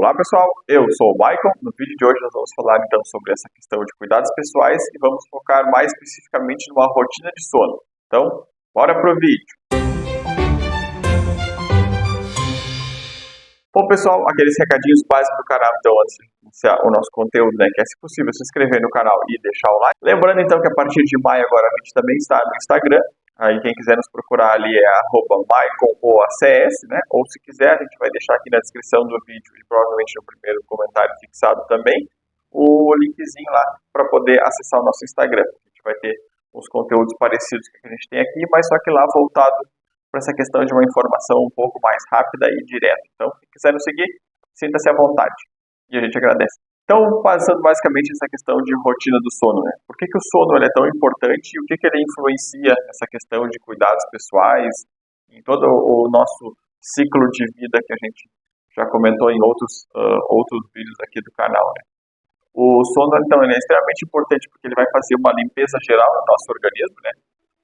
Olá pessoal, eu sou o Michael. No vídeo de hoje nós vamos falar então sobre essa questão de cuidados pessoais e vamos focar mais especificamente numa rotina de sono. Então, bora pro vídeo. Bom pessoal, aqueles recadinhos básicos do canal, então antes de iniciar o nosso conteúdo, que é se possível se inscrever no canal e deixar o like. Lembrando então que a partir de maio agora a gente também está no Instagram. Aí quem quiser nos procurar ali é @michaeloacs, Ou se quiser, a gente vai deixar aqui na descrição do vídeo e provavelmente no primeiro comentário fixado também o linkzinho lá para poder acessar o nosso Instagram. A gente vai ter uns conteúdos parecidos que a gente tem aqui, mas só que lá voltado para essa questão de uma informação um pouco mais rápida e direta. Então, quem quiser nos seguir, sinta-se à vontade e a gente agradece. Então, passando basicamente essa questão de rotina do sono, Por que o sono ele é tão importante e o que ele influencia nessa questão de cuidados pessoais, em todo o nosso ciclo de vida que a gente já comentou em outros vídeos aqui do canal, O sono, então, ele é extremamente importante porque ele vai fazer uma limpeza geral no nosso organismo,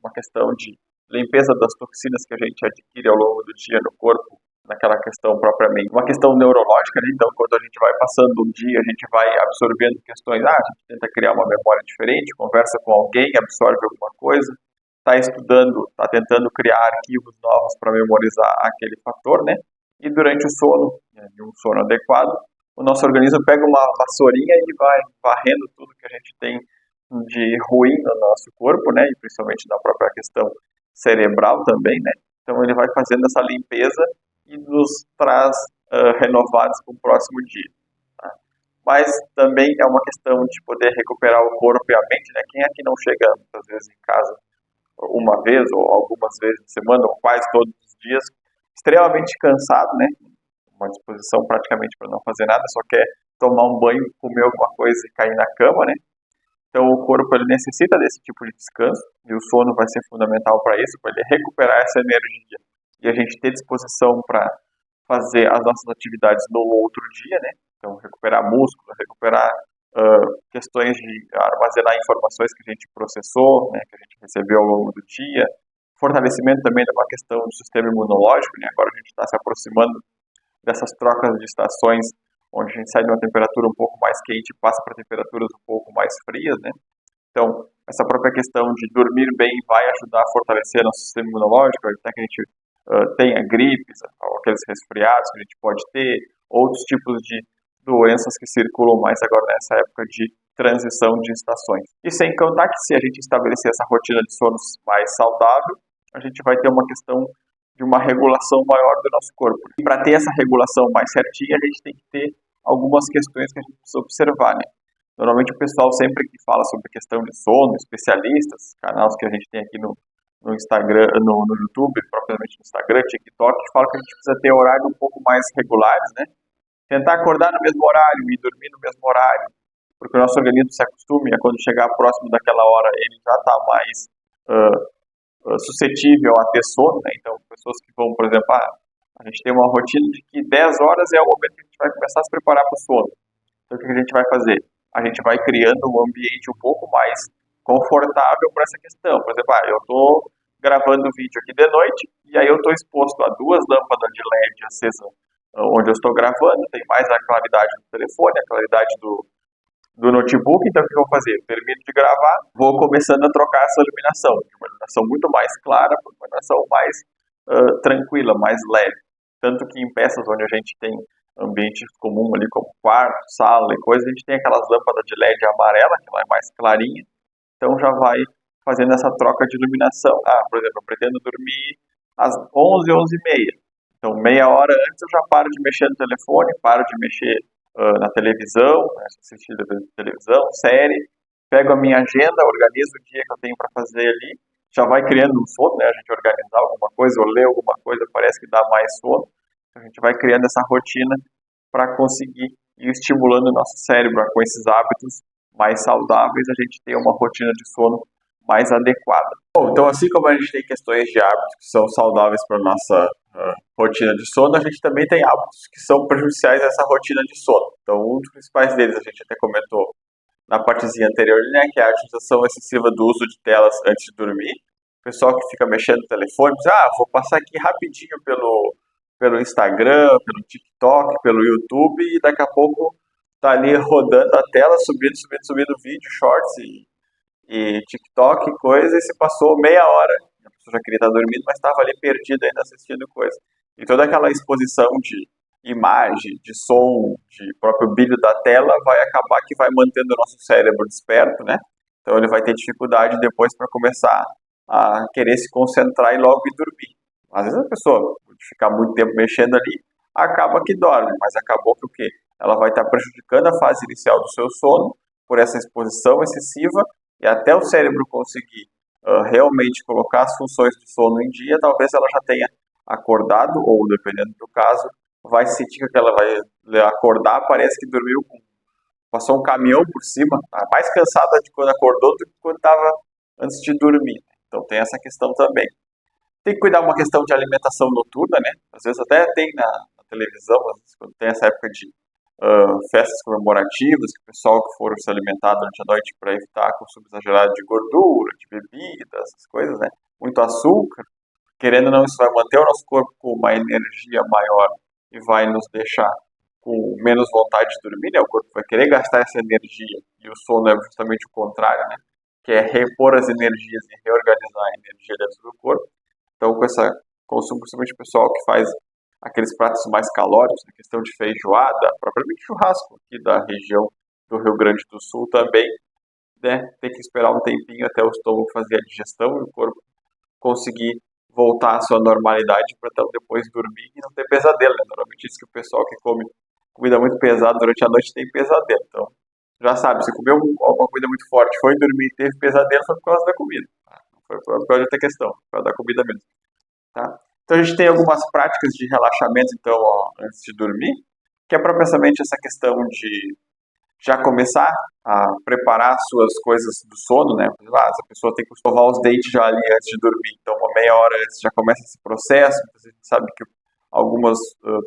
Uma questão de limpeza das toxinas que a gente adquire ao longo do dia no corpo, naquela questão propriamente, uma questão neurológica, Então, quando a gente vai passando um dia, a gente vai absorvendo questões, a gente tenta criar uma memória diferente, conversa com alguém, absorve alguma coisa, está estudando, está tentando criar arquivos novos para memorizar aquele fator, E durante o sono, de um sono adequado, o nosso organismo pega uma vassourinha e vai varrendo tudo que a gente tem de ruim no nosso corpo, E principalmente na própria questão cerebral também, Então ele vai fazendo essa limpeza e nos traz renovados para o próximo dia. Tá? Mas também é uma questão de poder recuperar o corpo e a mente, Quem é que não chega muitas vezes em casa uma vez ou algumas vezes na semana, ou quase todos os dias, extremamente cansado, Uma disposição praticamente para não fazer nada, só quer tomar um banho, comer alguma coisa e cair na cama, Então o corpo ele necessita desse tipo de descanso e o sono vai ser fundamental para isso, para ele recuperar essa energia e a gente ter disposição para fazer as nossas atividades no outro dia, Então recuperar músculo, recuperar questões de armazenar informações que a gente processou, que a gente recebeu ao longo do dia, fortalecimento também de uma questão do sistema imunológico, Agora a gente está se aproximando dessas trocas de estações, onde a gente sai de uma temperatura um pouco mais quente e passa para temperaturas um pouco mais frias, Então, essa própria questão de dormir bem vai ajudar a fortalecer nosso sistema imunológico, até que a gente tenha gripes, aqueles resfriados que a gente pode ter, outros tipos de doenças que circulam mais agora nessa época de transição de estações. E sem contar que se a gente estabelecer essa rotina de sono mais saudável, a gente vai ter uma questão de uma regulação maior do nosso corpo. E para ter essa regulação mais certinha, a gente tem que ter algumas questões que a gente precisa observar, Normalmente o pessoal sempre que fala sobre questão de sono, especialistas, canais que a gente tem aqui no Instagram, no YouTube, propriamente no Instagram, TikTok, fala que a gente precisa ter horários um pouco mais regulares, Tentar acordar no mesmo horário e dormir no mesmo horário, porque o nosso organismo se acostume a quando chegar próximo daquela hora, ele já está mais suscetível a ter sono, Então, pessoas que vão, por exemplo, a gente tem uma rotina de que 10 horas é o momento que a gente vai começar a se preparar para o sono. Então, o que a gente vai fazer? A gente vai criando um ambiente um pouco mais confortável para essa questão. Por exemplo, eu estou gravando o vídeo aqui de noite e aí eu estou exposto a 2 lâmpadas de LED acesas onde eu estou gravando, tem mais a claridade do telefone, a claridade do notebook, então o que eu vou fazer? Eu termino de gravar, vou começando a trocar essa iluminação, de uma iluminação muito mais clara para uma iluminação mais tranquila, mais leve. Tanto que em peças onde a gente tem ambientes comuns ali, como quarto, sala e coisa, a gente tem aquelas lâmpadas de LED amarela, que ela é mais clarinha, então já vai fazendo essa troca de iluminação. Por exemplo, eu pretendo dormir às 11, 11h30. Então, meia hora antes eu já paro de mexer no telefone, paro de mexer na televisão, assistir televisão, série, pego a minha agenda, organizo o dia que eu tenho para fazer ali, já vai criando um sono, A gente organizar alguma coisa ou ler alguma coisa, parece que dá mais sono. A gente vai criando essa rotina para conseguir ir estimulando o nosso cérebro com esses hábitos mais saudáveis, a gente ter uma rotina de sono mais adequada. Bom, então assim como a gente tem questões de hábitos que são saudáveis para a nossa rotina de sono, a gente também tem hábitos que são prejudiciais a essa rotina de sono. Então um dos principais deles, a gente até comentou na partezinha anterior, que é a utilização excessiva do uso de telas antes de dormir. O pessoal que fica mexendo no telefone, diz, vou passar aqui rapidinho pelo Instagram, pelo TikTok, pelo YouTube, e daqui a pouco tá ali rodando a tela, subindo vídeo, shorts e TikTok, coisa, e se passou meia hora. A pessoa já queria estar dormindo, mas estava ali perdida ainda assistindo coisa. E toda aquela exposição de imagem, de som, de próprio brilho da tela vai acabar que vai mantendo o nosso cérebro desperto, né? Então ele vai ter dificuldade depois para começar a querer se concentrar e logo ir dormir. Às vezes a pessoa, por ficar muito tempo mexendo ali, acaba que dorme, mas acabou que o quê? Ela vai estar prejudicando a fase inicial do seu sono por essa exposição excessiva e até o cérebro conseguir realmente colocar as funções do sono em dia, talvez ela já tenha acordado, ou dependendo do caso, vai sentir que ela vai acordar, parece que dormiu passou um caminhão por cima, tá mais cansada de quando acordou do que quando estava antes de dormir. Então tem essa questão também. Tem que cuidar uma questão de alimentação noturna, né? Às vezes até tem na televisão, às vezes, quando tem essa época de festas comemorativas, que o pessoal que for se alimentar durante a noite para evitar consumo exagerado de gordura, de bebidas, essas coisas, né? Muito açúcar. Querendo ou não, isso vai manter o nosso corpo com uma energia maior e vai nos deixar com menos vontade de dormir, né? O corpo vai querer gastar essa energia e o sono é justamente o contrário, né? Que é repor as energias e reorganizar a energia dentro do corpo. Então, com esse consumo, principalmente o pessoal que faz aqueles pratos mais calóricos, a questão de feijoada, propriamente churrasco aqui da região do Rio Grande do Sul também, né? Tem que esperar um tempinho até o estômago fazer a digestão e o corpo conseguir voltar à sua normalidade para então depois dormir e não ter pesadelo, né? Normalmente diz que o pessoal que come comida muito pesada durante a noite tem pesadelo. Então, já sabe, se comeu alguma comida muito forte, foi dormir e teve pesadelo, foi por causa da comida. Tá? Não foi por causa de outra questão, por causa da comida mesmo. Tá? Então a gente tem algumas práticas de relaxamento, então, ó, antes de dormir, que é propriamente essa questão de já começar a preparar as suas coisas do sono, né? A pessoa tem que escovar os dentes já ali antes de dormir, então uma meia hora antes já começa esse processo. A gente sabe que algumas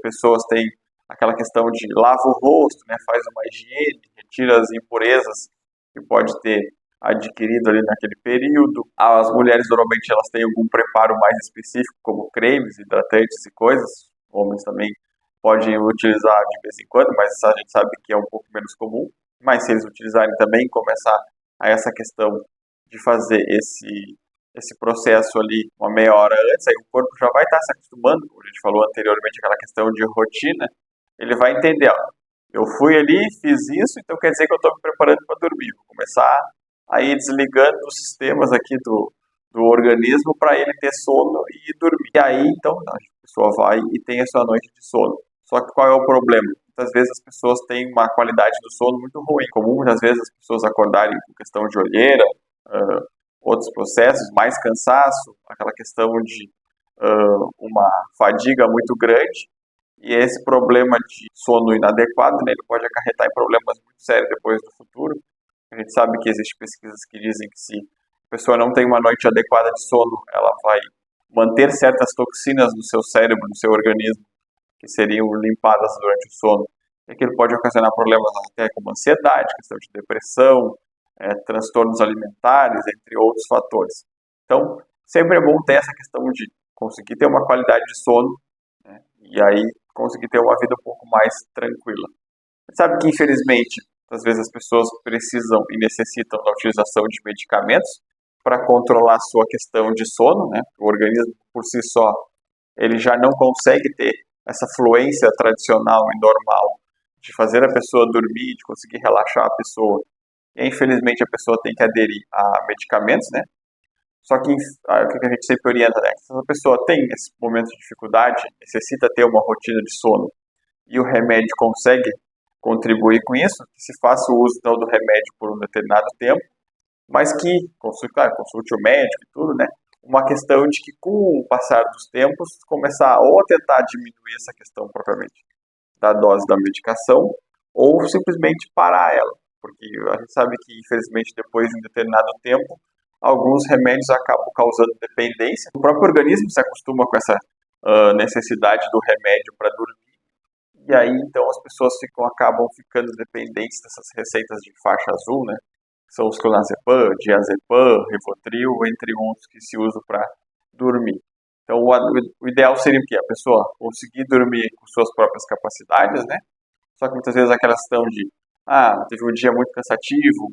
pessoas têm aquela questão de lava o rosto, né? Faz uma higiene, retira as impurezas que pode ter adquirido ali naquele período. As mulheres normalmente elas têm algum preparo mais específico, como cremes, hidratantes e coisas. Homens também podem utilizar de vez em quando, mas a gente sabe que é um pouco menos comum. Mas se eles utilizarem também, começar a essa questão de fazer esse processo ali uma meia hora antes, aí o corpo já vai estar se acostumando, como a gente falou anteriormente, aquela questão de rotina, ele vai entender, ó, eu fui ali, fiz isso, então quer dizer que eu estou me preparando para dormir. Vou começar a ir desligando os sistemas aqui do organismo para ele ter sono e dormir. E aí, então, a pessoa vai e tem a sua noite de sono. Só que qual é o problema? Muitas vezes as pessoas têm uma qualidade do sono muito ruim. É comum, muitas vezes, as pessoas acordarem com questão de olheira, outros processos, mais cansaço, aquela questão de uma fadiga muito grande. E esse problema de sono inadequado, né, ele pode acarretar em problemas muito sérios depois no futuro. A gente sabe que existem pesquisas que dizem que se a pessoa não tem uma noite adequada de sono, ela vai manter certas toxinas no seu cérebro, no seu organismo, que seriam limpadas durante o sono. E aquilo pode ocasionar problemas até como ansiedade, questão de depressão, transtornos alimentares, entre outros fatores. Então, sempre é bom ter essa questão de conseguir ter uma qualidade de sono, né, e aí conseguir ter uma vida um pouco mais tranquila. Você sabe que, infelizmente, às vezes as pessoas precisam e necessitam da utilização de medicamentos para controlar a sua questão de sono, né? O organismo, por si só, ele já não consegue ter essa fluência tradicional e normal de fazer a pessoa dormir, de conseguir relaxar a pessoa. E, infelizmente, a pessoa tem que aderir a medicamentos, né? Só que o que a gente sempre orienta, né? Se a pessoa tem esse momento de dificuldade, necessita ter uma rotina de sono e o remédio consegue contribuir com isso, que se faça o uso então, do remédio por um determinado tempo, mas que, claro, consulte o médico e tudo, né? Uma questão de que com o passar dos tempos, começar ou a tentar diminuir essa questão propriamente da dose da medicação, ou simplesmente parar ela, porque a gente sabe que, infelizmente, depois de um determinado tempo, alguns remédios acabam causando dependência. O próprio organismo se acostuma com essa necessidade do remédio para dormir, e aí, então, as pessoas acabam ficando dependentes dessas receitas de faixa azul, né? São os clonazepam, diazepam, Rivotril, entre outros que se usam para dormir. Então, o ideal seria o quê? A pessoa conseguir dormir com suas próprias capacidades, né? Só que muitas vezes aquela questão de, teve um dia muito cansativo,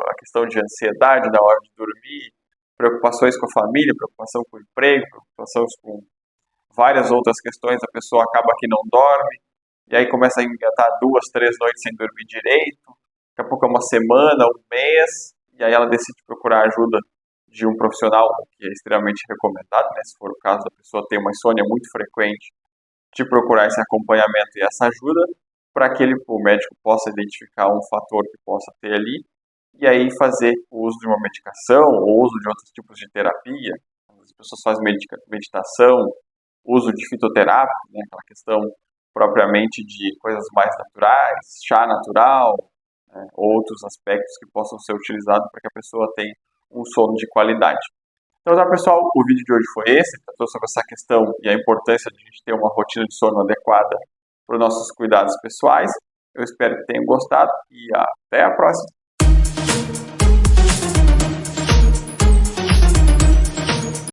a questão de ansiedade na hora de dormir, preocupações com a família, preocupação com o emprego, preocupações com várias outras questões, a pessoa acaba que não dorme, e aí começa a engatar 2, 3 noites sem dormir direito, daqui a pouco é uma semana, um mês, e aí ela decide procurar ajuda de um profissional, o que é extremamente recomendado, né? Se for o caso da pessoa ter uma insônia muito frequente, de procurar esse acompanhamento e essa ajuda, para que o médico possa identificar um fator que possa ter ali, e aí fazer o uso de uma medicação, ou uso de outros tipos de terapia. As pessoas fazem meditação, uso de fitoterápico, né, aquela questão propriamente de coisas mais naturais, chá natural, né, outros aspectos que possam ser utilizados para que a pessoa tenha um sono de qualidade. Então, tá, pessoal, o vídeo de hoje foi esse, tratou sobre essa questão e a importância de a gente ter uma rotina de sono adequada para os nossos cuidados pessoais. Eu espero que tenham gostado e até a próxima.